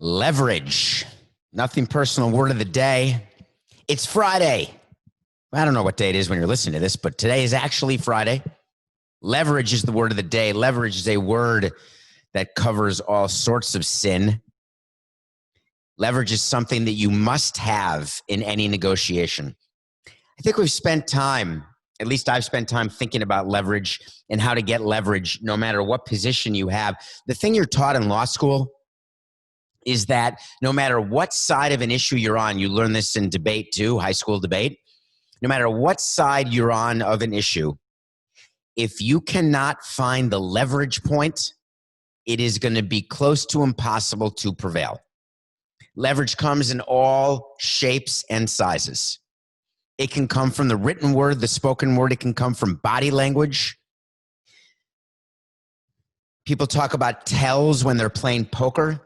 Leverage. Nothing personal word of the day. It's Friday. I don't know what day it is when you're listening to this, but today is actually Friday. Leverage is the word of the day. Leverage is a word that covers all sorts of sin. Leverage is something that you must have in any negotiation. I think we've spent time, at least I've spent time thinking about leverage and how to get leverage no matter what position you have. The thing you're taught in law school is that no matter what side of an issue you're on, you learn this in debate too, high school debate, no matter what side you're on of an issue, if you cannot find the leverage point, it is going to be close to impossible to prevail. Leverage comes in all shapes and sizes. It can come from the written word, the spoken word. It can come from body language. People talk about tells when they're playing poker.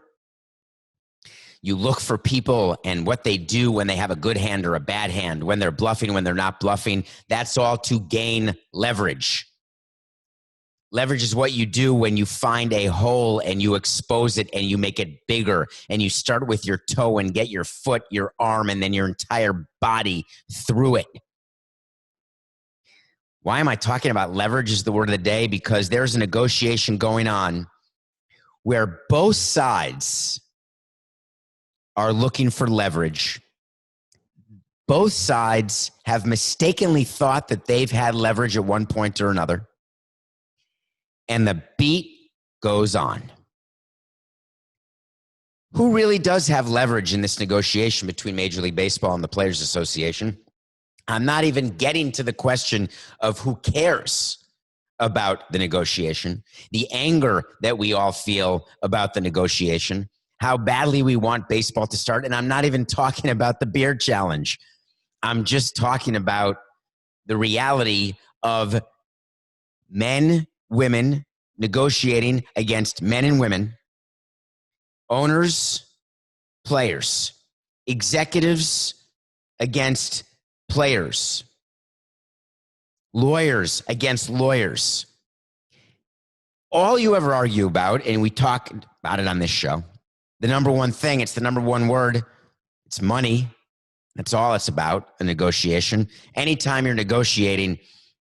You look for people and what they do when they have a good hand or a bad hand, when they're bluffing, when they're not bluffing. That's all to gain leverage. Leverage is what you do when you find a hole and you expose it and you make it bigger, and you start with your toe and get your foot, your arm, and then your entire body through it. Why am I talking about leverage is the word of the day? Because there's a negotiation going on where both sides are looking for leverage. Both sides have mistakenly thought that they've had leverage at one point or another. And the beat goes on. Who really does have leverage in this negotiation between Major League Baseball and the Players Association? I'm not even getting to the question of who cares about the negotiation, the anger that we all feel about the negotiation, how badly we want baseball to start. And I'm not even talking about the beard challenge. I'm just talking about the reality of men, women negotiating against men and women, owners, players, executives against players, lawyers against lawyers. All you ever argue about, and we talk about it on this show, the number one thing, it's the number one word, it's money. That's all it's about, a negotiation. Anytime you're negotiating,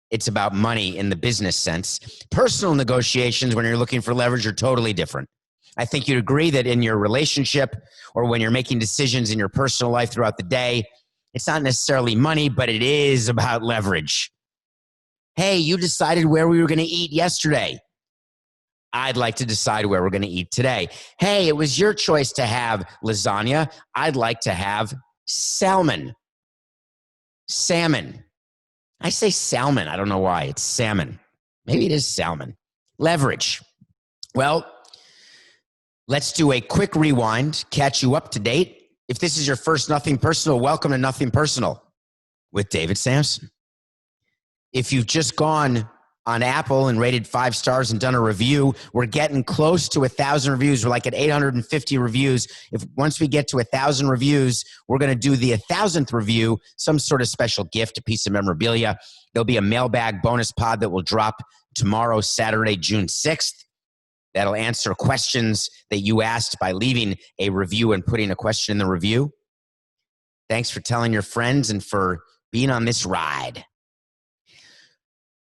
it's about money in the business sense. Personal negotiations, when you're looking for leverage, are totally different. I think you'd agree that in your relationship or when you're making decisions in your personal life throughout the day, it's not necessarily money, but it is about leverage. Hey, you decided where we were going to eat yesterday. I'd like to decide where we're going to eat today. Hey, it was your choice to have lasagna. I'd like to have salmon. Salmon. I say salmon. I don't know why. It's salmon. Maybe it is salmon. Leverage. Well, let's do a quick rewind, catch you up to date. If this is your first Nothing Personal, welcome to Nothing Personal with David Samson. If you've just gone on Apple and rated 5 stars and done a review, we're getting close to 1,000 reviews. We're like at 850 reviews. Once we get to 1,000 reviews, we're going to do the 1,000th review, some sort of special gift, a piece of memorabilia. There'll be a mailbag bonus pod that will drop tomorrow, Saturday, June 6th. That'll answer questions that you asked by leaving a review and putting a question in the review. Thanks for telling your friends and for being on this ride.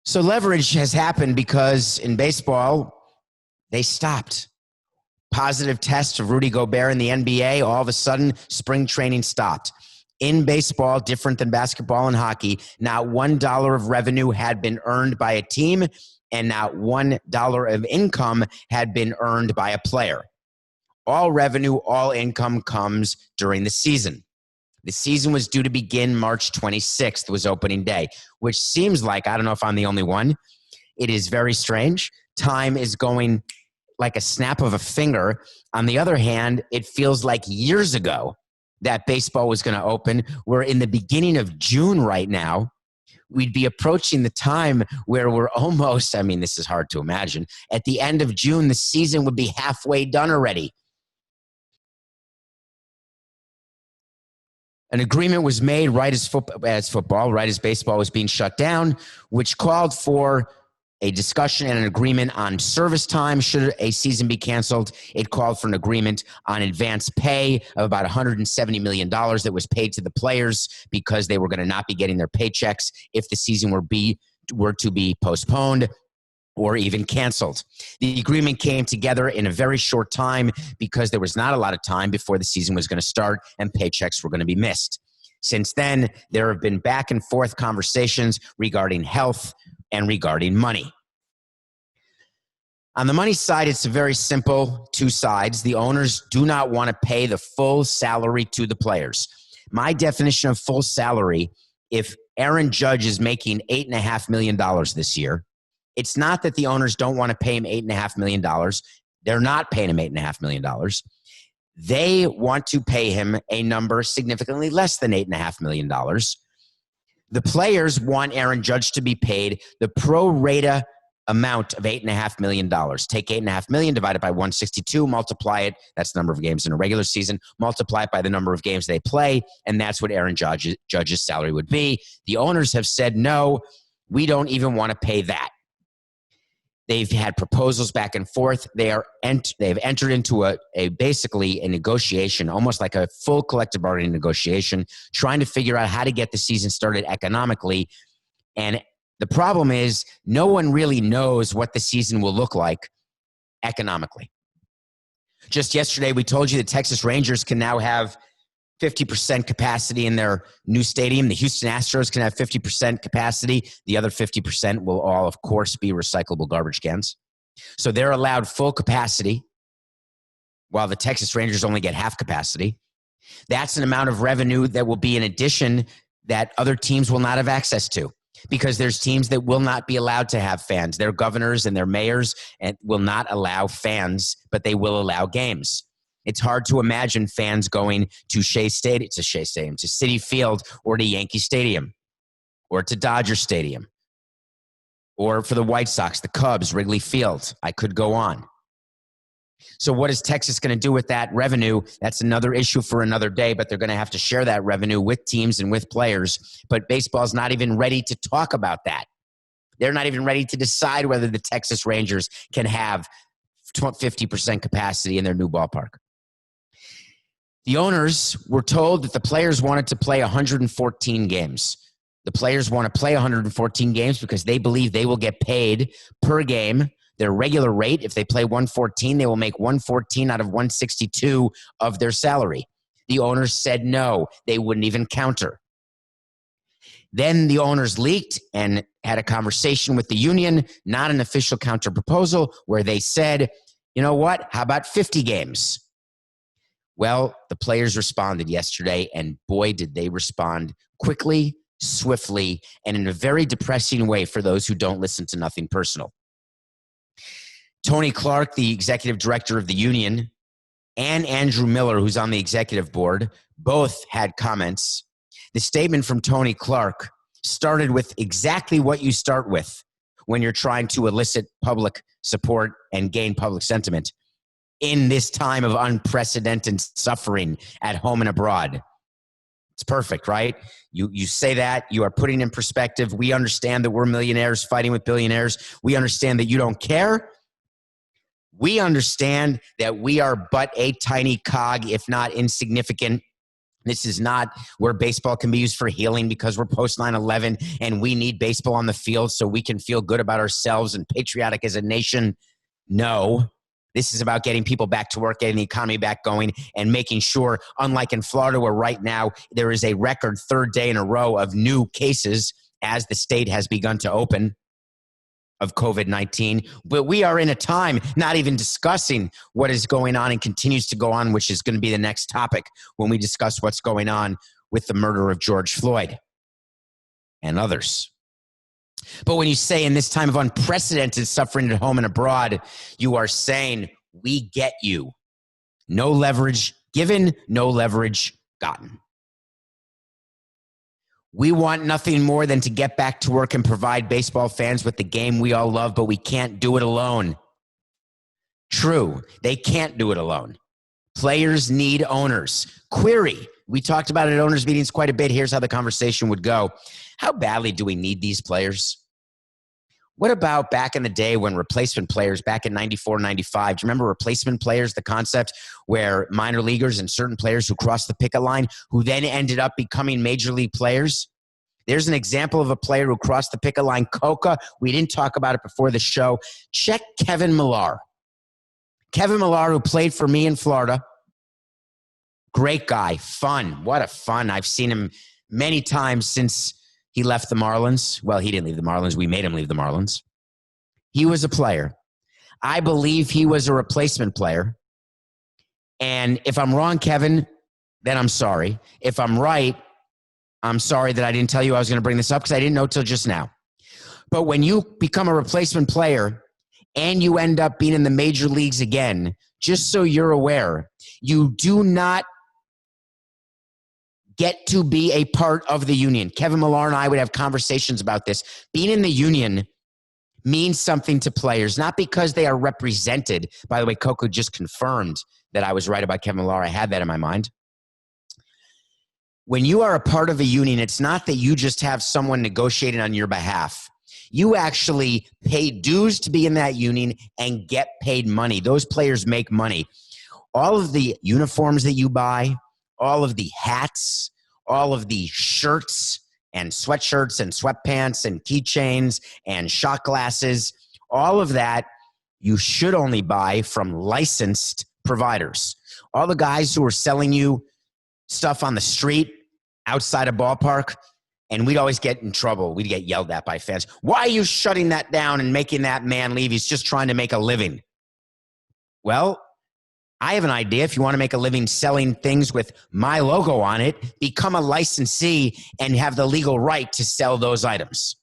So leverage has happened because in baseball, they stopped. Positive test of Rudy Gobert in the NBA, all of a sudden, spring training stopped. In baseball, different than basketball and hockey, not $1 of revenue had been earned by a team, and not $1 of income had been earned by a player. All revenue, all income comes during the season. The season was due to begin March 26th, was opening day, which seems like, I don't know if I'm the only one, it is very strange. Time is going like a snap of a finger. On the other hand, it feels like years ago that baseball was going to open. We're in the beginning of June right now. We'd be approaching the time where we're almost, I mean, this is hard to imagine. At the end of June, the season would be halfway done already. An agreement was made right as baseball was being shut down, which called for a discussion and an agreement on service time should a season be canceled. It called for an agreement on advance pay of about $170 million that was paid to the players because they were going to not be getting their paychecks if the season were to be postponed or even canceled. The agreement came together in a very short time because there was not a lot of time before the season was going to start and paychecks were going to be missed. Since then, there have been back and forth conversations regarding health and regarding money. On the money side, it's very simple, two sides. The owners do not want to pay the full salary to the players. My definition of full salary, if Aaron Judge is making $8.5 million this year, it's not that the owners don't want to pay him $8.5 million. They're not paying him $8.5 million. They want to pay him a number significantly less than $8.5 million. The players want Aaron Judge to be paid the pro rata amount of $8.5 million. Take $8.5 million, divide it by 162, multiply it. That's the number of games in a regular season. Multiply it by the number of games they play, and that's what Aaron Judge's salary would be. The owners have said, no, we don't even want to pay that. They've had proposals back and forth. They've entered into basically a negotiation, almost like a full collective bargaining negotiation, trying to figure out how to get the season started economically. And the problem is no one really knows what the season will look like economically. Just yesterday, we told you the Texas Rangers can now have 50% capacity in their new stadium. The Houston Astros can have 50% capacity. The other 50% will all, of course, be recyclable garbage cans. So they're allowed full capacity while the Texas Rangers only get half capacity. That's an amount of revenue that will be in addition that other teams will not have access to because there's teams that will not be allowed to have fans. Their governors and their mayors will not allow fans, but they will allow games. It's hard to imagine fans going to to City Field or to Yankee Stadium or to Dodger Stadium or for the White Sox, the Cubs, Wrigley Field. I could go on. So what is Texas going to do with that revenue? That's another issue for another day, but they're going to have to share that revenue with teams and with players. But baseball's not even ready to talk about that. They're not even ready to decide whether the Texas Rangers can have 50% capacity in their new ballpark. The owners were told that the players wanted to play 114 games. The players want to play 114 games because they believe they will get paid per game. Their regular rate, if they play 114, they will make 114 out of 162 of their salary. The owners said no, they wouldn't even counter. Then the owners leaked and had a conversation with the union, not an official counter proposal, where they said, you know what, how about 50 games? Well, the players responded yesterday, and boy, did they respond quickly, swiftly, and in a very depressing way for those who don't listen to Nothing Personal. Tony Clark, the executive director of the union, and Andrew Miller, who's on the executive board, both had comments. The statement from Tony Clark started with exactly what you start with when you're trying to elicit public support and gain public sentiment in this time of unprecedented suffering at home and abroad. It's perfect, right? You say that, you are putting in perspective. We understand that we're millionaires fighting with billionaires. We understand that you don't care. We understand that we are but a tiny cog, if not insignificant. This is not where baseball can be used for healing because we're post 9/11 and we need baseball on the field so we can feel good about ourselves and patriotic as a nation. No. This is about getting people back to work, getting the economy back going, and making sure, unlike in Florida, where right now there is a record third day in a row of new cases as the state has begun to open of COVID-19. But we are in a time not even discussing what is going on and continues to go on, which is going to be the next topic when we discuss what's going on with the murder of George Floyd and others. But when you say in this time of unprecedented suffering at home and abroad, you are saying, we get you. No leverage given, no leverage gotten. We want nothing more than to get back to work and provide baseball fans with the game we all love, but we can't do it alone. True, they can't do it alone. Players need owners. Query. We talked about it at owners' meetings quite a bit. Here's how the conversation would go. How badly do we need these players? What about back in the day when replacement players, back in 94, 95, do you remember replacement players, the concept where minor leaguers and certain players who crossed the picket line who then ended up becoming major league players? There's an example of a player who crossed the picket line, Coca. We didn't talk about it before the show. Check Kevin Millar. Kevin Millar, who played for me in Florida. Great guy, fun. What a fun. I've seen him many times since he left the Marlins. Well, he didn't leave the Marlins. We made him leave the Marlins. He was a player. I believe he was a replacement player. And if I'm wrong, Kevin, then I'm sorry. If I'm right, I'm sorry that I didn't tell you I was going to bring this up because I didn't know till just now. But when you become a replacement player and you end up being in the major leagues again, just so you're aware, you do not get to be a part of the union. Kevin Millar and I would have conversations about this. Being in the union means something to players, not because they are represented. By the way, Coco just confirmed that I was right about Kevin Millar. I had that in my mind. When you are a part of a union, it's not that you just have someone negotiating on your behalf. You actually pay dues to be in that union and get paid money. Those players make money. All of the uniforms that you buy, all of the hats, all of the shirts and sweatshirts and sweatpants and keychains and shot glasses, all of that you should only buy from licensed providers. All the guys who are selling you stuff on the street outside a ballpark, and we'd always get in trouble. We'd get yelled at by fans. Why are you shutting that down and making that man leave? He's just trying to make a living. Well, I have an idea. If you want to make a living selling things with my logo on it, become a licensee and have the legal right to sell those items.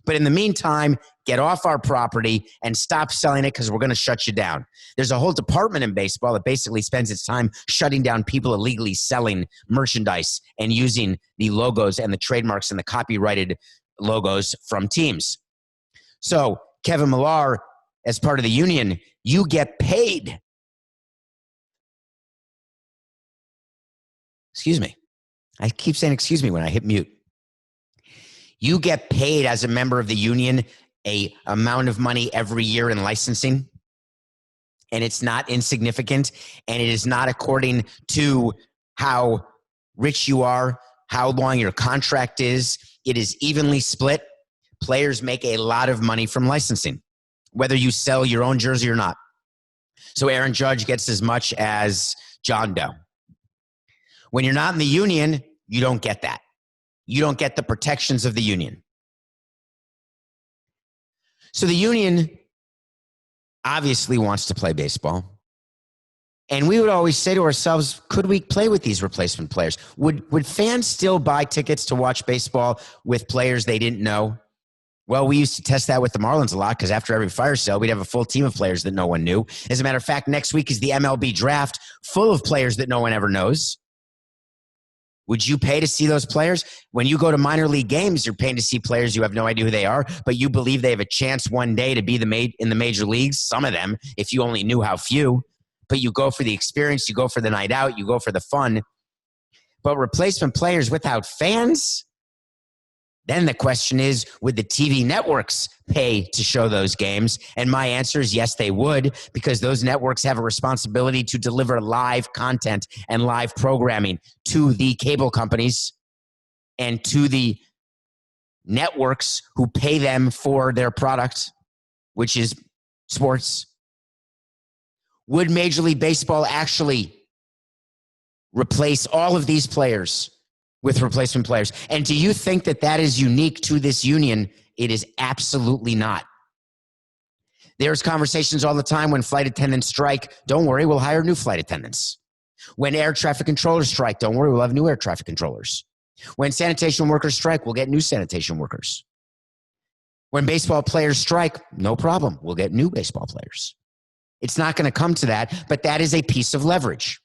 But in the meantime, get off our property and stop selling it because we're going to shut you down. There's a whole department in baseball that basically spends its time shutting down people illegally selling merchandise and using the logos and the trademarks and the copyrighted logos from teams. So, Kevin Millar, as part of the union, you get paid. Excuse me. I keep saying excuse me when I hit mute. You get paid as a member of the union a amount of money every year in licensing, and it's not insignificant, and it is not according to how rich you are, how long your contract is. It is evenly split. Players make a lot of money from licensing, whether you sell your own jersey or not. So Aaron Judge gets as much as John Doe. When you're not in the union, you don't get that. You don't get the protections of the union. So the union obviously wants to play baseball. And we would always say to ourselves, could we play with these replacement players? Would fans still buy tickets to watch baseball with players they didn't know? Well, we used to test that with the Marlins a lot because after every fire sale, we'd have a full team of players that no one knew. As a matter of fact, next week is the MLB draft full of players that no one ever knows. Would you pay to see those players? When you go to minor league games, you're paying to see players you have no idea who they are, but you believe they have a chance one day to be in the major leagues. Some of them, if you only knew how few. But you go for the experience, you go for the night out, you go for the fun. But replacement players without fans? Then the question is, would the TV networks pay to show those games? And my answer is yes, they would, because those networks have a responsibility to deliver live content and live programming to the cable companies and to the networks who pay them for their product, which is sports. Would Major League Baseball actually replace all of these players with replacement players? And do you think that that is unique to this union? It is absolutely not. There's conversations all the time when flight attendants strike. Don't worry, we'll hire new flight attendants. When air traffic controllers strike, don't worry, we'll have new air traffic controllers. When sanitation workers strike, we'll get new sanitation workers. When baseball players strike, no problem, we'll get new baseball players. It's not going to come to that, but that is a piece of leverage.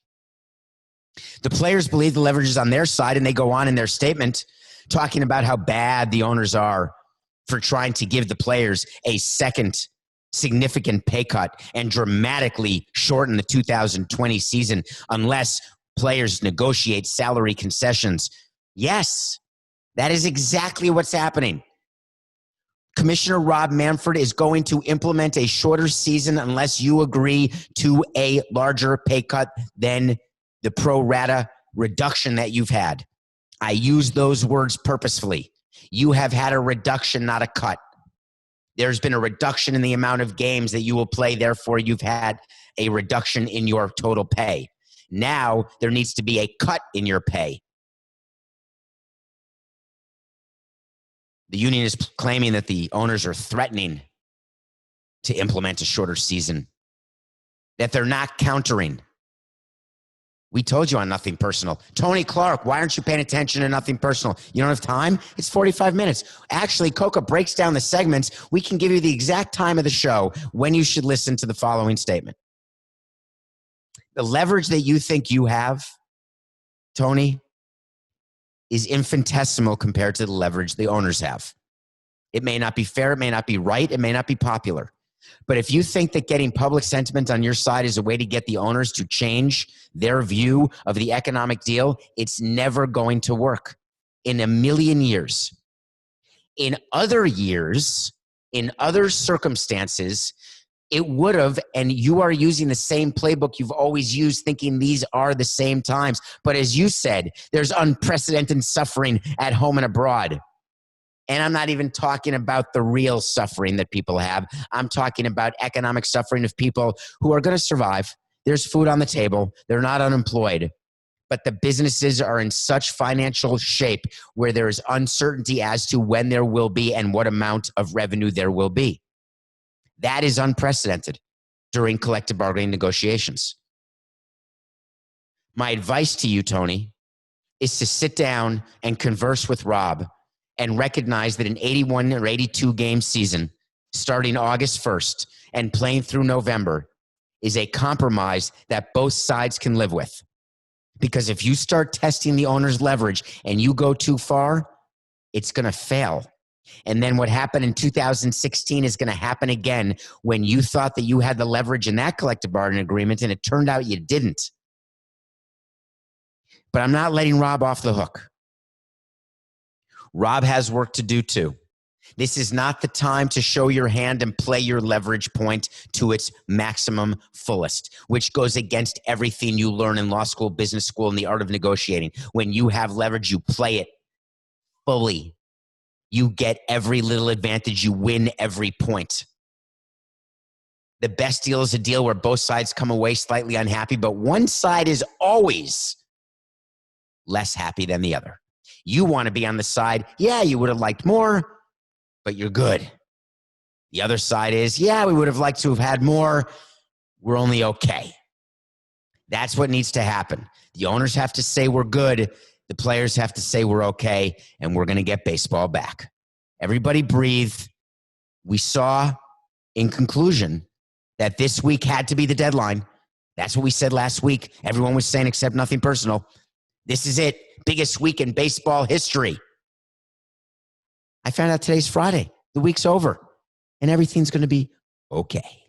The players believe the leverage is on their side, and they go on in their statement talking about how bad the owners are for trying to give the players a second significant pay cut and dramatically shorten the 2020 season unless players negotiate salary concessions. Yes, that is exactly what's happening. Commissioner Rob Manfred is going to implement a shorter season unless you agree to a larger pay cut than the pro rata reduction that you've had. I use those words purposefully. You have had a reduction, not a cut. There's been a reduction in the amount of games that you will play. Therefore, you've had a reduction in your total pay. Now, there needs to be a cut in your pay. The union is claiming that the owners are threatening to implement a shorter season, that they're not countering. We told you on Nothing Personal. Tony Clark, why aren't you paying attention to Nothing Personal? You don't have time? It's 45 minutes. Actually, Coca breaks down the segments. We can give you the exact time of the show when you should listen to the following statement. The leverage that you think you have, Tony, is infinitesimal compared to the leverage the owners have. It may not be fair, it may not be right, it may not be popular. But if you think that getting public sentiment on your side is a way to get the owners to change their view of the economic deal, it's never going to work in a million years. In other years, in other circumstances, it would have, and you are using the same playbook you've always used, thinking these are the same times. But as you said, there's unprecedented suffering at home and abroad. And I'm not even talking about the real suffering that people have. I'm talking about economic suffering of people who are going to survive. There's food on the table. They're not unemployed. But the businesses are in such financial shape where there is uncertainty as to when there will be and what amount of revenue there will be. That is unprecedented during collective bargaining negotiations. My advice to you, Tony, is to sit down and converse with Rob and recognize that an 81 or 82 game season starting August 1st and playing through November is a compromise that both sides can live with. Because if you start testing the owner's leverage and you go too far, it's going to fail. And then what happened in 2016 is going to happen again when you thought that you had the leverage in that collective bargaining agreement and it turned out you didn't. But I'm not letting Rob off the hook. Rob has work to do too. This is not the time to show your hand and play your leverage point to its maximum fullest, which goes against everything you learn in law school, business school, and the art of negotiating. When you have leverage, you play it fully. You get every little advantage. You win every point. The best deal is a deal where both sides come away slightly unhappy, but one side is always less happy than the other. You want to be on the side, yeah, you would have liked more, but you're good. The other side is, yeah, we would have liked to have had more. We're only okay. That's what needs to happen. The owners have to say we're good. The players have to say we're okay, and we're going to get baseball back. Everybody breathe. We saw, in conclusion, that this week had to be the deadline. That's what we said last week. Everyone was saying, except Nothing Personal. This is it. Biggest week in baseball history. I found out today's Friday. The week's over, and everything's going to be okay.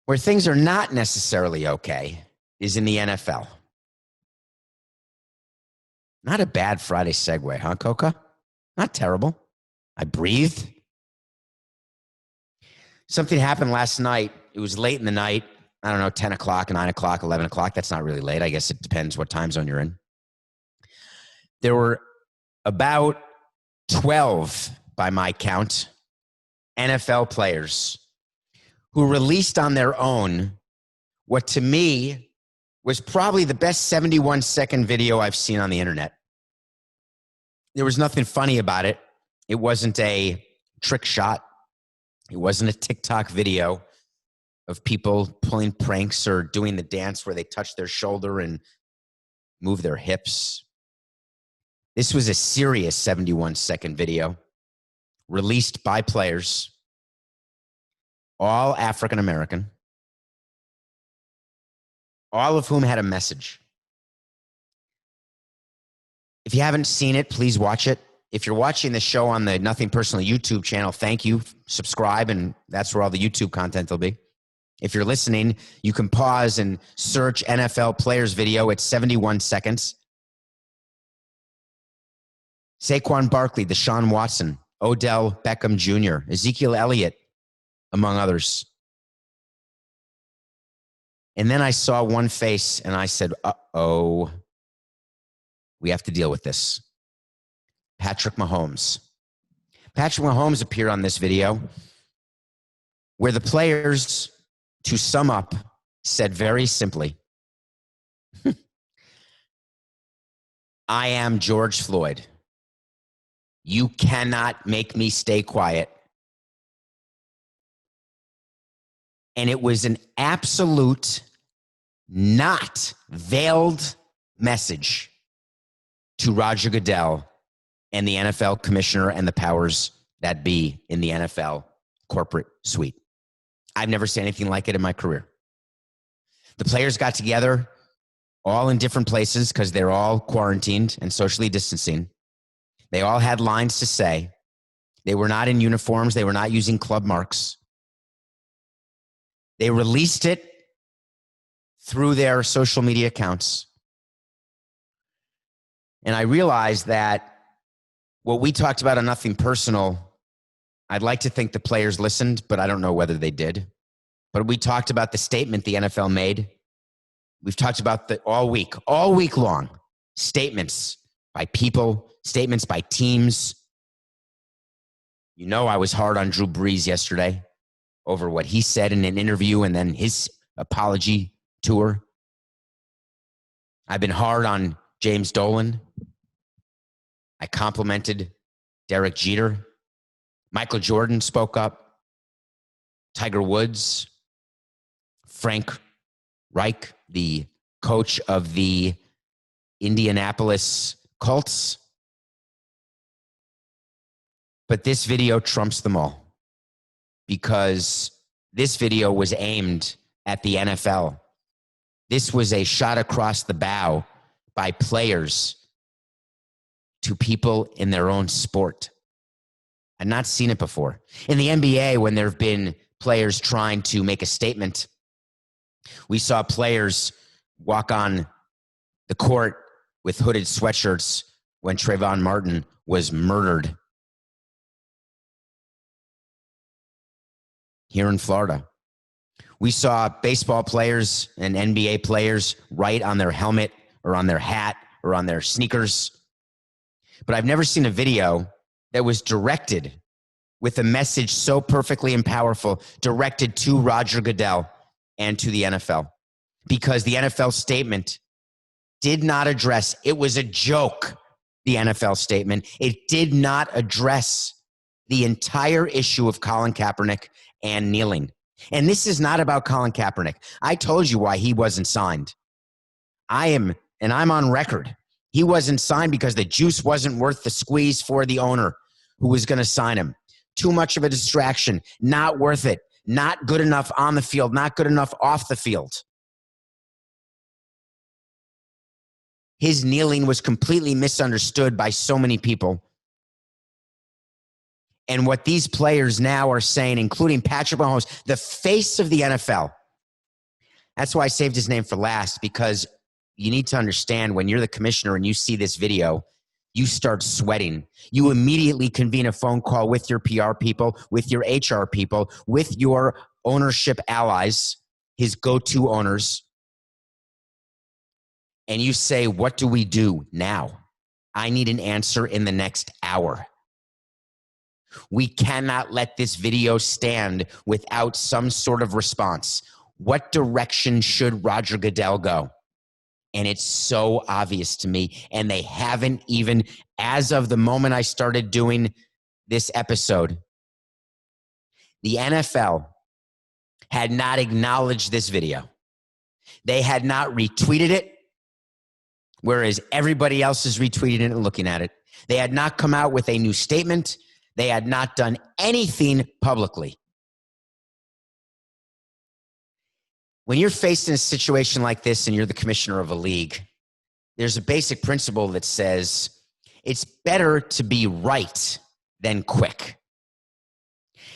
Where things are not necessarily okay is in the NFL. Not a bad Friday segue, huh, Coca? Not terrible. I breathed. Something happened last night. It was late in the night. I don't know, 10 o'clock, 9 o'clock, 11 o'clock. That's not really late. I guess it depends what time zone you're in. There were about 12, by my count, NFL players who released on their own what to me was probably the best 71-second video I've seen on the internet. There was nothing funny about it. It wasn't a trick shot. It wasn't a TikTok video of people pulling pranks or doing the dance where they touch their shoulder and move their hips. This was a serious 71-second video released by players, all African American, all of whom had a message. If you haven't seen it, please watch it. If you're watching the show on the Nothing Personal YouTube channel, thank you. Subscribe, and that's where all the YouTube content will be. If you're listening, you can pause and search NFL players video. It's 71 seconds. Saquon Barkley, Deshaun Watson, Odell Beckham Jr., Ezekiel Elliott, among others. And then I saw one face and I said, uh-oh, we have to deal with this. Patrick Mahomes. Patrick Mahomes appeared on this video where the players, to sum up, said very simply, I am George Floyd. You cannot make me stay quiet. And it was an absolute, not veiled message to Roger Goodell and the NFL commissioner and the powers that be in the NFL corporate suite. I've never seen anything like it in my career. The players got together all in different places because they're all quarantined and socially distancing. They all had lines to say. They were not in uniforms. They were not using club marks. They released it through their social media accounts. And I realized that what we talked about on Nothing Personal, I'd like to think the players listened, but I don't know whether they did. But we talked about the statement the NFL made. We've talked about all week long, statements by people, statements by teams. You know, I was hard on Drew Brees yesterday over what he said in an interview and then his apology tour. I've been hard on James Dolan. I complimented Derek Jeter. Michael Jordan spoke up. Tiger Woods. Frank Reich, the coach of the Indianapolis Colts. But this video trumps them all because this video was aimed at the NFL. This was a shot across the bow by players to people in their own sport. I've not seen it before. In the NBA, when there have been players trying to make a statement, we saw players walk on the court with hooded sweatshirts when Trayvon Martin was murdered here in Florida. We saw baseball players and NBA players write on their helmet or on their hat or on their sneakers. But I've never seen a video that was directed with a message so perfectly and powerful directed to Roger Goodell and to the NFL. Because the NFL statement did not address, it was a joke, the NFL statement. It did not address the entire issue of Colin Kaepernick and kneeling. And this is not about Colin Kaepernick. I told you why he wasn't signed. I'm on record. He wasn't signed because the juice wasn't worth the squeeze for the owner who was going to sign him. Too much of a distraction, not worth it, not good enough on the field, not good enough off the field. His kneeling was completely misunderstood by so many people. And what these players now are saying, including Patrick Mahomes, the face of the NFL. That's why I saved his name for last, because you need to understand when you're the commissioner and you see this video, you start sweating. You immediately convene a phone call with your PR people, with your HR people, with your ownership allies, his go-to owners. And you say, what do we do now? I need an answer in the next hour. We cannot let this video stand without some sort of response. What direction should Roger Goodell go? And it's so obvious to me. And they haven't even, as of the moment I started doing this episode, the NFL had not acknowledged this video. They had not retweeted it, whereas everybody else is retweeting it and looking at it. They had not come out with a new statement. They had not done anything publicly. When you're faced in a situation like this and you're the commissioner of a league, there's a basic principle that says it's better to be right than quick.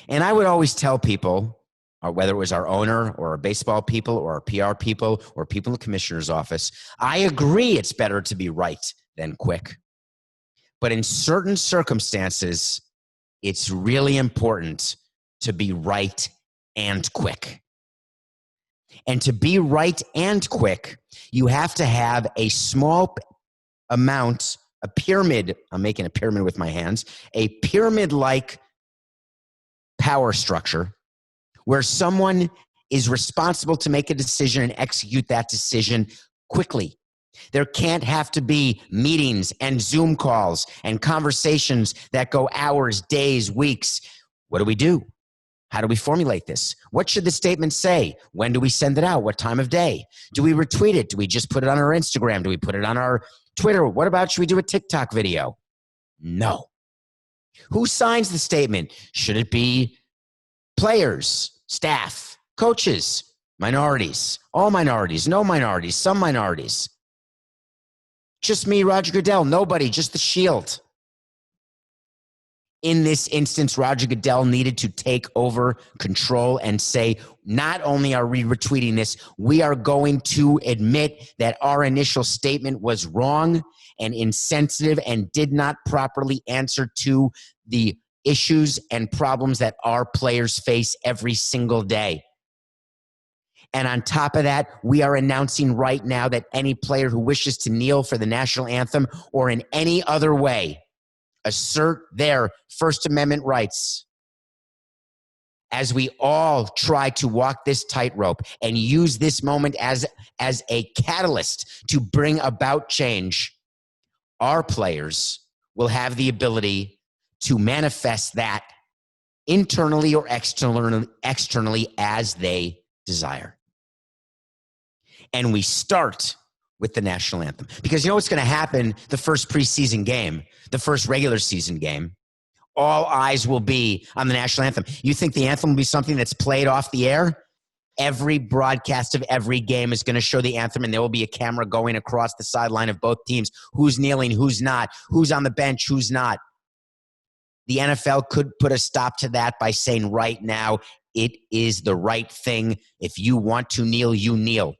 And I would always tell people, whether it was our owner or our baseball people or our PR people or people in the commissioner's office, I agree it's better to be right than quick. But in certain circumstances, it's really important to be right and quick. And to be right and quick, you have to have a small amount, a pyramid. I'm making a pyramid with my hands, a pyramid-like power structure where someone is responsible to make a decision and execute that decision quickly. There can't have to be meetings and Zoom calls and conversations that go hours, days, weeks. What do we do? How do we formulate this? What should the statement say? When do we send it out? What time of day? Do we retweet it? Do we just put it on our Instagram? Do we put it on our Twitter? What about, should we do a TikTok video? No. Who signs the statement? Should it be players, staff, coaches, minorities, all minorities, no minorities, some minorities? Just me, Roger Goodell, nobody, just the Shield. In this instance, Roger Goodell needed to take over control and say, not only are we retweeting this, we are going to admit that our initial statement was wrong and insensitive and did not properly answer to the issues and problems that our players face every single day. And on top of that, we are announcing right now that any player who wishes to kneel for the national anthem or in any other way assert their First Amendment rights, as we all try to walk this tightrope and use this moment as a catalyst to bring about change, our players will have the ability to manifest that internally or externally as they desire. And we start with the national anthem. Because you know what's going to happen the first preseason game, the first regular season game? All eyes will be on the national anthem. You think the anthem will be something that's played off the air? Every broadcast of every game is going to show the anthem, and there will be a camera going across the sideline of both teams. Who's kneeling, who's not, who's on the bench, who's not. The NFL could put a stop to that by saying right now, it is the right thing. If you want to kneel, you kneel.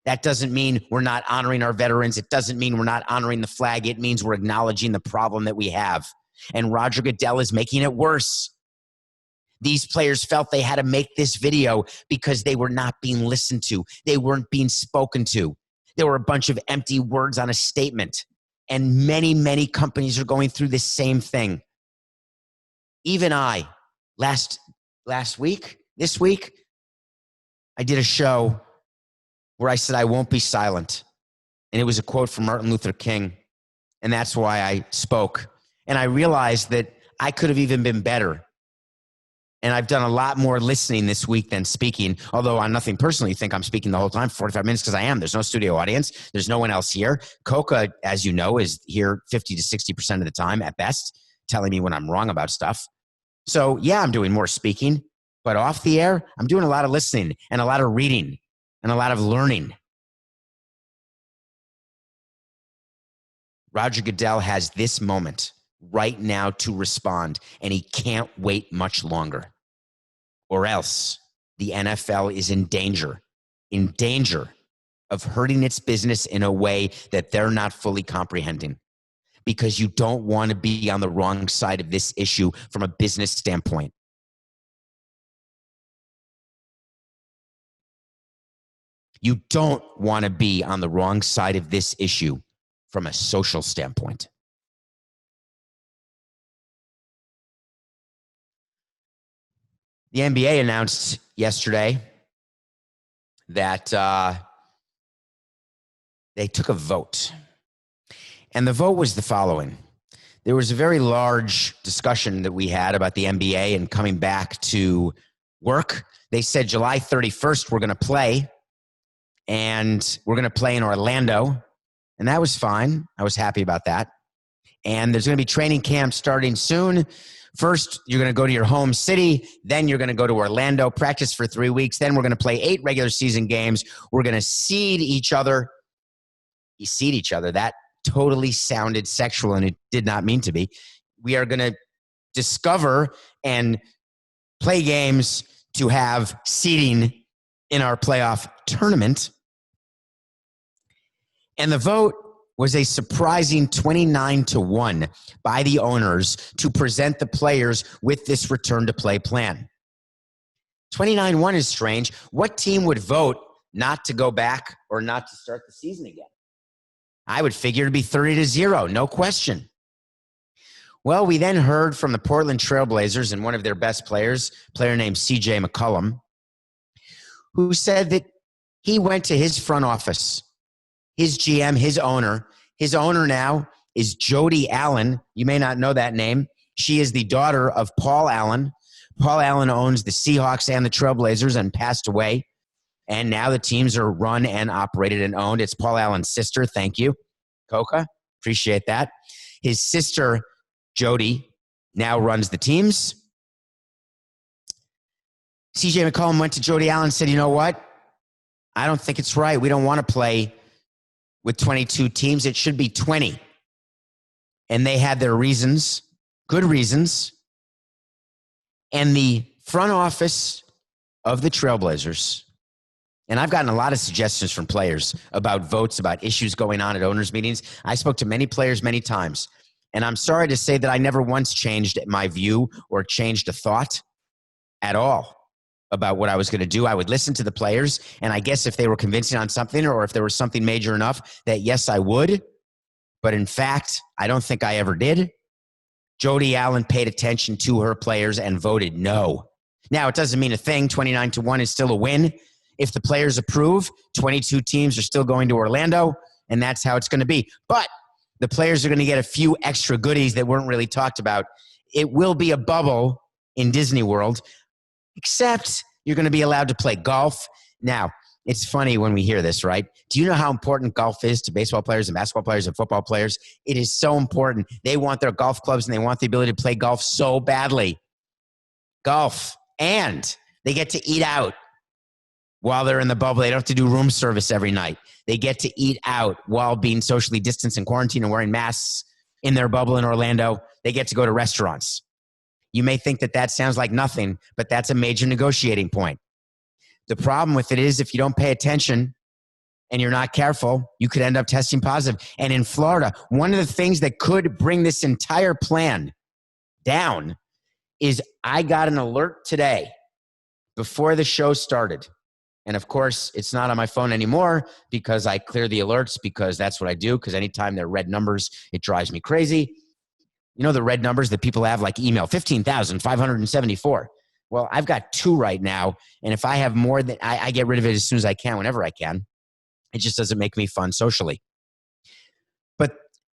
That doesn't mean we're not honoring our veterans. It doesn't mean we're not honoring the flag. It means we're acknowledging the problem that we have. And Roger Goodell is making it worse. These players felt they had to make this video because they were not being listened to. They weren't being spoken to. There were a bunch of empty words on a statement. And many, many companies are going through the same thing. Even I, this week, I did a show where I said, I won't be silent. And it was a quote from Martin Luther King. And that's why I spoke. And I realized that I could have even been better. And I've done a lot more listening this week than speaking, although I nothing personally think I'm speaking the whole time, 45 minutes, because I am. There's no studio audience. There's no one else here. Coca, as you know, is here 50 to 60% of the time at best, telling me when I'm wrong about stuff. So yeah, I'm doing more speaking, but off the air, I'm doing a lot of listening and a lot of reading and a lot of learning. Roger Goodell has this moment right now to respond, and he can't wait much longer. Or else the NFL is in danger of hurting its business in a way that they're not fully comprehending, because you don't want to be on the wrong side of this issue from a business standpoint. You don't want to be on the wrong side of this issue from a social standpoint. The NBA announced yesterday that they took a vote. And the vote was the following. There was a very large discussion that we had about the NBA and coming back to work. They said July 31st, we're going to play. And we're going to play in Orlando. And that was fine. I was happy about that. And there's going to be training camp starting soon. First, you're going to go to your home city. Then you're going to go to Orlando, practice for 3 weeks. Then we're going to play 8 regular season games. We're going to seed each other. You seed each other. That totally sounded sexual, and it did not mean to be. We are going to discover and play games to have seeding in our playoff tournament. And the vote was a surprising 29-1 by the owners to present the players with this return to play plan. 29-1 is strange. What team would vote not to go back or not to start the season again? I would figure it'd be 30-0, no question. Well, we then heard from the Portland Trailblazers and one of their best players, a player named CJ McCollum, who said that he went to his front office, his GM, his owner. His owner now is Jody Allen. You may not know that name. She is the daughter of Paul Allen. Paul Allen owns the Seahawks and the Trailblazers and passed away. And now the teams are run and operated and owned. It's Paul Allen's sister. Thank you, Coca. Appreciate that. His sister, Jody, now runs the teams. CJ McCollum went to Jody Allen and said, you know what? I don't think it's right. We don't want to play with 22 teams. It should be 20. And they had their reasons, good reasons. And the front office of the Trailblazers, and I've gotten a lot of suggestions from players about votes, about issues going on at owners' meetings. I spoke to many players many times, and I'm sorry to say that I never once changed my view or changed a thought at all about what I was going to do. I would listen to the players, and I guess if they were convincing on something or if there was something major enough that, yes, I would. But in fact, I don't think I ever did. Jody Allen paid attention to her players and voted no. Now, it doesn't mean a thing. 29-1 is still a win. If the players approve, 22 teams are still going to Orlando, and that's how it's going to be. But the players are going to get a few extra goodies that weren't really talked about. It will be a bubble in Disney World, except you're going to be allowed to play golf. Now, it's funny when we hear this, right? Do you know how important golf is to baseball players and basketball players and football players? It is so important. They want their golf clubs and they want the ability to play golf so badly. Golf. And they get to eat out while they're in the bubble. They don't have to do room service every night. They get to eat out while being socially distanced and quarantined and wearing masks in their bubble in Orlando. They get to go to restaurants. You may think that that sounds like nothing, but that's a major negotiating point. The problem with it is if you don't pay attention and you're not careful, you could end up testing positive. And in Florida, one of the things that could bring this entire plan down is I got an alert today before the show started. And of course, it's not on my phone anymore because I clear the alerts because that's what I do. Because anytime there are red numbers, it drives me crazy. You know the red numbers that people have like email, 15,574. Well, I've got 2 right now. And if I have more than, I get rid of it as soon as I can, whenever I can. It just doesn't make me fun socially. But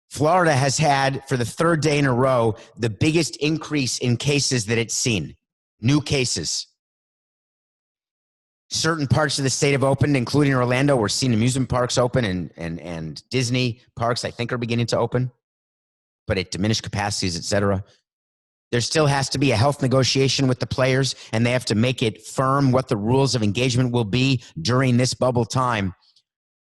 Florida has had, for the 3rd day in a row, the biggest increase in cases that it's seen. New cases. Certain parts of the state have opened, including Orlando. We're seeing amusement parks open and Disney parks, I think, are beginning to open, but at diminished capacities, et cetera. There still has to be a health negotiation with the players, and they have to make it firm what the rules of engagement will be during this bubble time.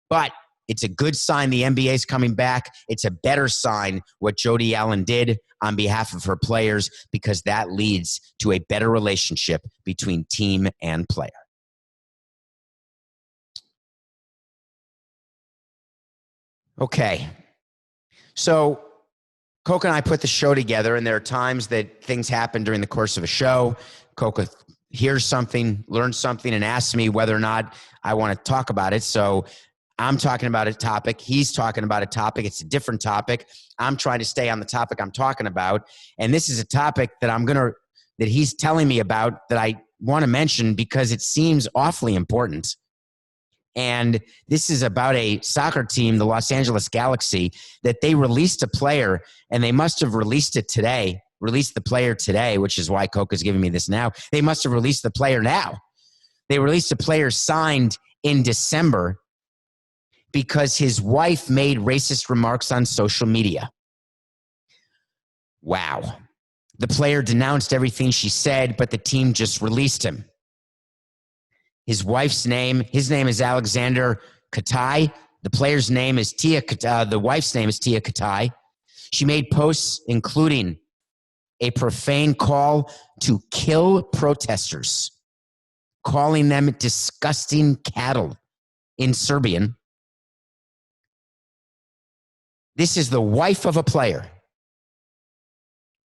But it's a good sign the NBA is coming back. It's a better sign what Jody Allen did on behalf of her players because that leads to a better relationship between team and player. Okay, so Coca and I put the show together, and there are times that things happen during the course of a show. Coca hears something, learns something, and asks me whether or not I want to talk about it. So I'm talking about a topic. He's talking about a topic. It's a different topic. I'm trying to stay on the topic I'm talking about. And this is a topic that that he's telling me about that I want to mention because it seems awfully important. And this is about a soccer team, the Los Angeles Galaxy, that they released a player, and they must have released the player today, which is why Coca's giving me this now. They must have released the player now. They released a player signed in December because his wife made racist remarks on social media. Wow. The player denounced everything she said, but the team just released him. His wife's name, his name is Alexander Katai. The player's name is Tia Katai. The wife's name is Tia Katai. She made posts including a profane call to kill protesters, calling them disgusting cattle in Serbian. This is the wife of a player.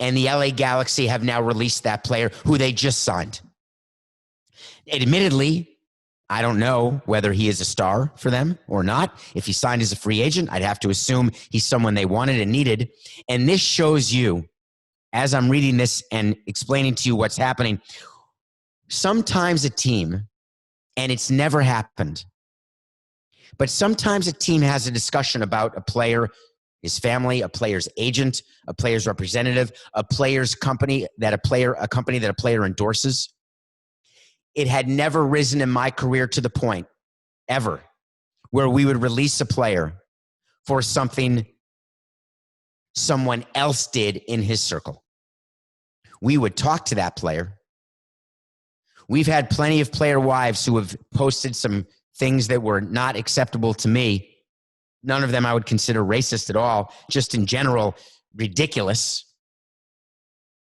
And the LA Galaxy have now released that player who they just signed. Admittedly, I don't know whether he is a star for them or not. If he signed as a free agent, I'd have to assume he's someone they wanted and needed. And this shows you, as I'm reading this and explaining to you what's happening, sometimes a team, and it's never happened, but sometimes a team has a discussion about a player, his family, a player's agent, a player's representative, a player's company a company that a player endorses. It had never risen in my career to the point, ever, where we would release a player for something someone else did in his circle. We would talk to that player. We've had plenty of player wives who have posted some things that were not acceptable to me. None of them I would consider racist at all, just in general, ridiculous.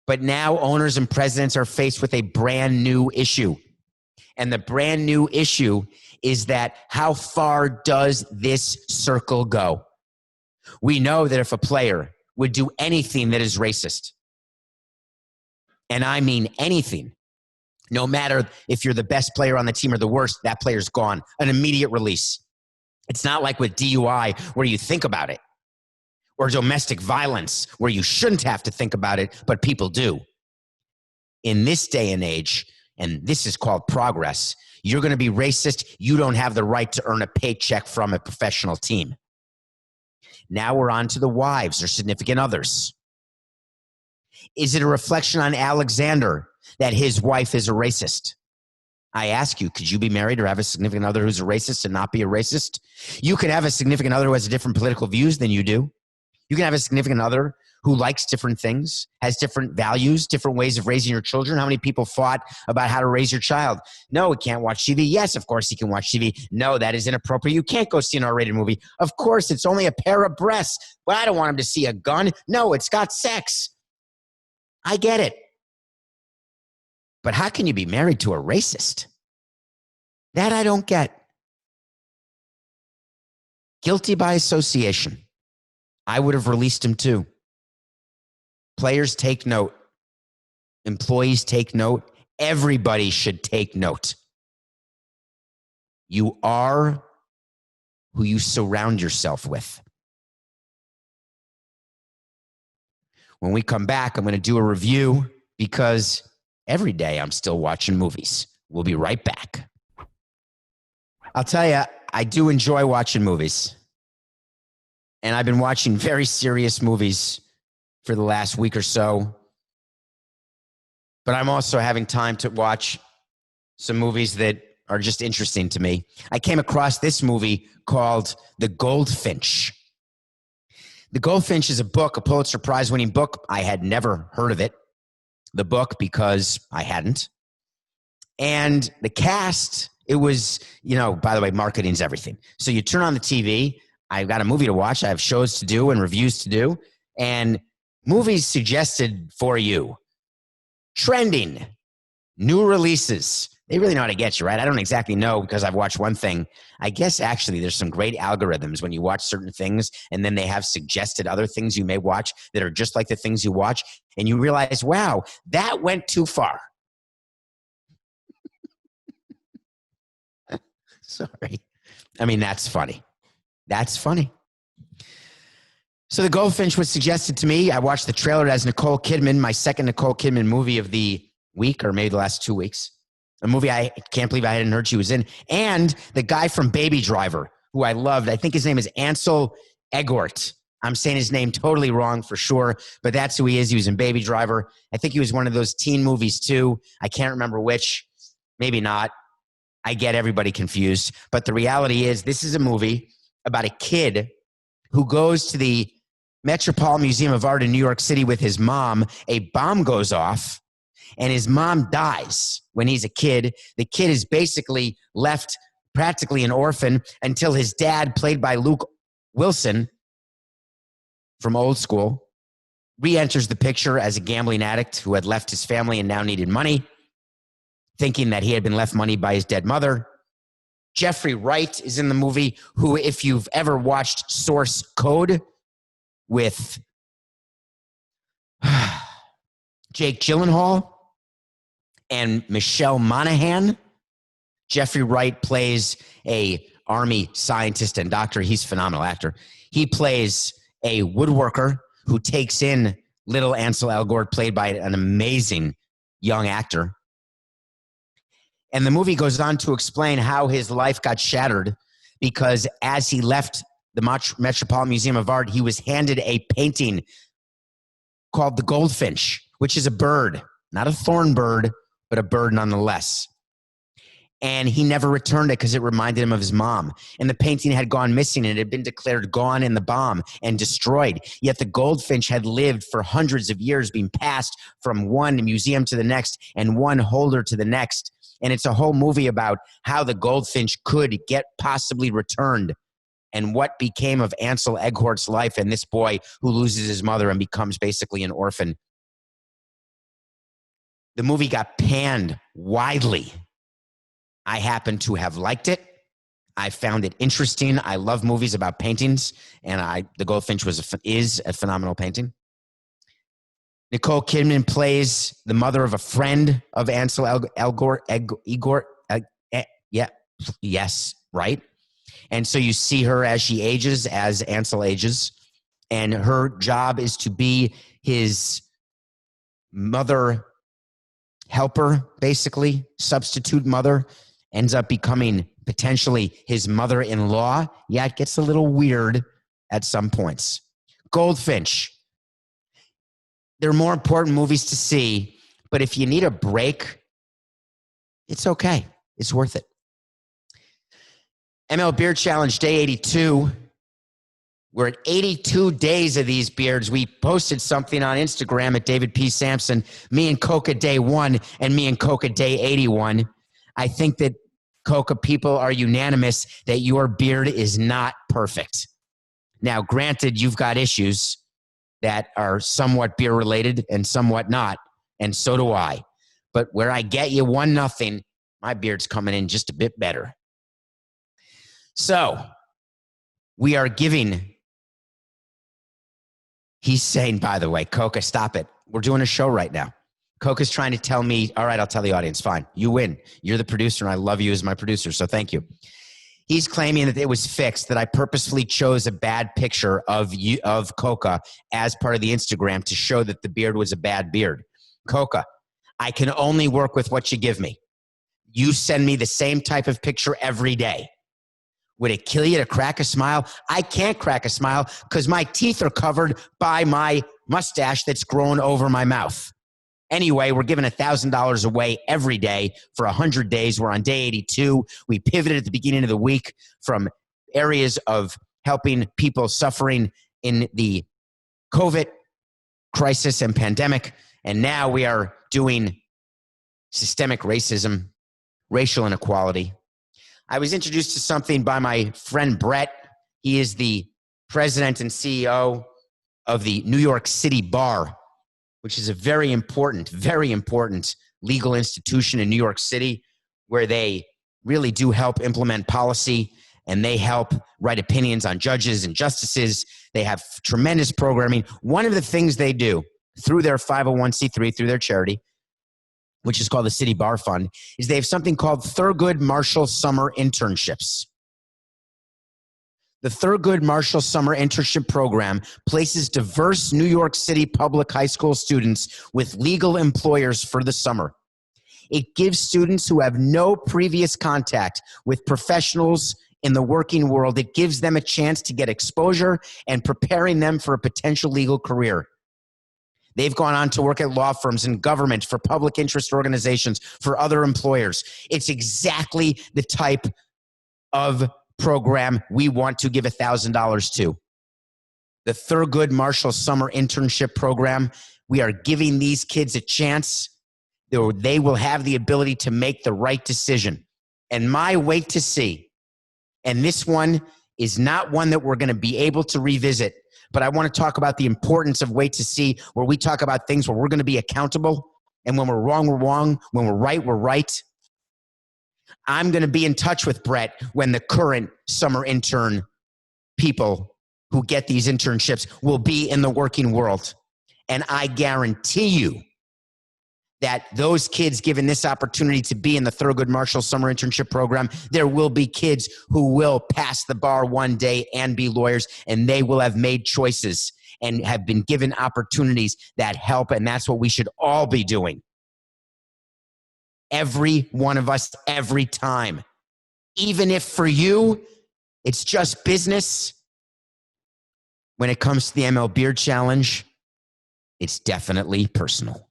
But now owners and presidents are faced with a brand new issue. And the brand new issue is that how far does this circle go? We know that if a player would do anything that is racist, and I mean anything, no matter if you're the best player on the team or the worst, that player's gone. An immediate release. It's not like with DUI where you think about it, or domestic violence where you shouldn't have to think about it, but people do. In this day and age, and this is called progress, you're going to be racist. You don't have the right to earn a paycheck from a professional team. Now we're on to the wives or significant others. Is it a reflection on Alexander that his wife is a racist? I ask you, could you be married or have a significant other who's a racist and not be a racist? You could have a significant other who has different political views than you do. You can have a significant other who likes different things, has different values, different ways of raising your children. How many people fought about how to raise your child? No, he can't watch TV. Yes, of course he can watch TV. No, that is inappropriate. You can't go see an R-rated movie. Of course, it's only a pair of breasts. But I don't want him to see a gun. No, it's got sex. I get it. But how can you be married to a racist? That I don't get. Guilty by association. I would have released him too. Players take note. Employees take note. Everybody should take note. You are who you surround yourself with. When we come back, I'm going to do a review because every day I'm still watching movies. We'll be right back. I'll tell you, I do enjoy watching movies. And I've been watching very serious movies for the last week or so. But I'm also having time to watch some movies that are just interesting to me. I came across this movie called The Goldfinch. The Goldfinch is a book, a Pulitzer Prize winning book. I had never heard of it, the book, because I hadn't. And the cast, it was, by the way, marketing's everything. So you turn on the TV, I've got a movie to watch, I have shows to do and reviews to do, and movies suggested for you. Trending, new releases. They really know how to get you, right? I don't exactly know because I've watched one thing. I guess actually there's some great algorithms when you watch certain things and then they have suggested other things you may watch that are just like the things you watch and you realize, wow, that went too far. Sorry. I mean, that's funny. That's funny. So The Goldfinch was suggested to me. I watched the trailer as Nicole Kidman, my second Nicole Kidman movie of the week or maybe the last 2 weeks. A movie I can't believe I hadn't heard she was in. And the guy from Baby Driver, who I loved. I think his name is Ansel Elgort. I'm saying his name totally wrong for sure, but that's who he is. He was in Baby Driver. I think he was one of those teen movies too. I can't remember which. Maybe not. I get everybody confused. But the reality is this is a movie about a kid who goes to the Metropolitan Museum of Art in New York City with his mom. A bomb goes off and his mom dies when he's a kid. The kid is basically left practically an orphan until his dad, played by Luke Wilson from Old School, re-enters the picture as a gambling addict who had left his family and now needed money, thinking that he had been left money by his dead mother. Jeffrey Wright is in the movie, who, if you've ever watched Source Code, with Jake Gyllenhaal and Michelle Monaghan. Jeffrey Wright plays a Army scientist and doctor. He's a phenomenal actor. He plays a woodworker who takes in little Ansel Elgort, played by an amazing young actor. And the movie goes on to explain how his life got shattered because as he left the Metropolitan Museum of Art, he was handed a painting called the Goldfinch, which is a bird, not a thorn bird, but a bird nonetheless. And he never returned it because it reminded him of his mom. And the painting had gone missing and it had been declared gone in the bomb and destroyed. Yet the goldfinch had lived for hundreds of years, being passed from one museum to the next and one holder to the next. And it's a whole movie about how the goldfinch could get possibly returned and what became of Ansel Elgort's life and this boy who loses his mother and becomes basically an orphan. The movie got panned widely. I happen to have liked it. I found it interesting. I love movies about paintings, and The Goldfinch is a phenomenal painting. Nicole Kidman plays the mother of a friend of Ansel Elgort. Yes, right? And so you see her as she ages, as Ansel ages, and her job is to be his mother helper, basically, substitute mother, ends up becoming potentially his mother-in-law. Yeah, it gets a little weird at some points. Goldfinch. There are more important movies to see, but if you need a break, it's okay. It's worth it. ML Beard Challenge Day 82. We're at 82 days of these beards. We posted something on Instagram at David P. Samson, me and Coca Day 1 and me and Coca Day 81. I think that Coca people are unanimous that your beard is not perfect. Now, granted, you've got issues that are somewhat beer related and somewhat not, and so do I. But where I get you 1-0, my beard's coming in just a bit better. So, we are giving, he's saying, by the way, Coca, stop it. We're doing a show right now. Coca's trying to tell me, all right, I'll tell the audience, fine. You win. You're the producer, and I love you as my producer, so thank you. He's claiming that it was fixed, that I purposefully chose a bad picture of Coca as part of the Instagram to show that the beard was a bad beard. Coca, I can only work with what you give me. You send me the same type of picture every day. Would it kill you to crack a smile? I can't crack a smile because my teeth are covered by my mustache that's grown over my mouth. Anyway, we're giving $1,000 away every day for 100 days. We're on day 82. We pivoted at the beginning of the week from areas of helping people suffering in the COVID crisis and pandemic. And now we are doing systemic racism, racial inequality. I was introduced to something by my friend Brett. He is the president and CEO of the New York City Bar, which is a very important legal institution in New York City where they really do help implement policy and they help write opinions on judges and justices. They have tremendous programming. One of the things they do through their 501c3, through their charity, which is called the City Bar Fund, is they have something called Thurgood Marshall Summer Internships. The Thurgood Marshall Summer Internship Program places diverse New York City public high school students with legal employers for the summer. It gives students who have no previous contact with professionals in the working world, it gives them a chance to get exposure and preparing them for a potential legal career. They've gone on to work at law firms and government, for public interest organizations, for other employers. It's exactly the type of program we want to give $1,000 to. The Thurgood Marshall Summer Internship Program, we are giving these kids a chance. They will have the ability to make the right decision. And my wait to see, and this one is not one that we're going to be able to revisit, but I want to talk about the importance of wait to see, where we talk about things where we're going to be accountable. And when we're wrong, we're wrong. When we're right. I'm going to be in touch with Brett when the current summer intern people who get these internships will be in the working world. And I guarantee you that those kids given this opportunity to be in the Thurgood Marshall Summer Internship Program, there will be kids who will pass the bar one day and be lawyers, and they will have made choices and have been given opportunities that help, and that's what we should all be doing. Every one of us, every time. Even if for you, it's just business, when it comes to the ML Beard Challenge, it's definitely personal.